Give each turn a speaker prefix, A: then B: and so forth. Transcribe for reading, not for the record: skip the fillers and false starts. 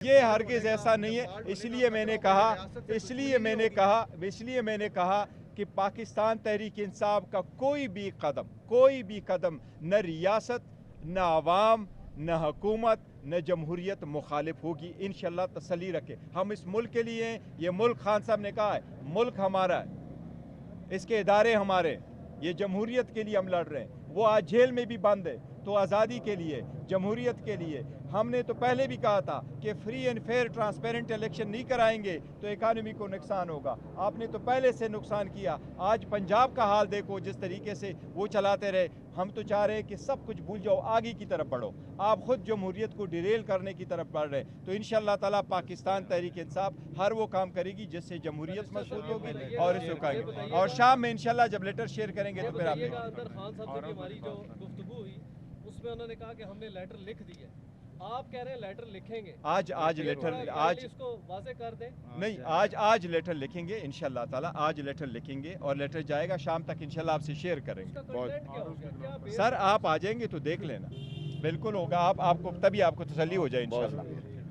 A: ये हरगिज़ ऐसा नहीं है। इसलिए मैंने कहा कि पाकिस्तान तहरीक इंसाफ का कोई भी कदम न रियासत, न आवाम, न हुकूमत, न जमहूरियत मुखालिफ होगी। इंशाल्लाह तसल्ली रखे, हम इस मुल्क के लिए हैं। ये मुल्क, खान साहब ने कहा है, मुल्क हमारा है, इसके इदारे हमारे, ये जमहूरियत के लिए हम लड़ रहे हैं। वो आज जेल में भी बंद है, तो आज़ादी के लिए, जमहूरियत के लिए। हमने तो पहले भी कहा था कि free and fair transparent election नहीं कराएंगे तो इकानमी को नुकसान होगा। आपने तो पहले से नुकसान किया। आज पंजाब का हाल देखो, जिस तरीके से वो चलाते रहे। हम तो चाह रहे हैं कि सब कुछ भूल जाओ, आगे की तरफ बढ़ो। आप खुद जमहूरियत को डिरेल करने की तरफ बढ़ रहे हैं। तो इंशाअल्लाह ताला पाकिस्तान तहरीक इंसाफ हर वो काम करेगी जिससे जमहूरियत मजबूत होगी और इसको करेंगे। और शाम में इंशाअल्लाह जब लेटर शेयर करेंगे तो फिर आप
B: खान साहब से हमारी जो गुफ्तगू हुई उसमें उन्होंने कहा कि हमने लेटर लिख दिए। आप कह रहे हैं लेटर लिखेंगे।
A: आज लेटर, आज
B: इसको वाज़ेह कर दें।
A: नहीं, आज लेटर लिखेंगे इंशाअल्लाह ताला। आज लेटर लिखेंगे और लेटर जाएगा शाम तक, इंशाअल्लाह आपसे शेयर करेंगे। सर आप आ जाएंगे तो देख लेना, बिल्कुल होगा। आपको तभी आपको तसल्ली हो जाए इंशाअल्लाह।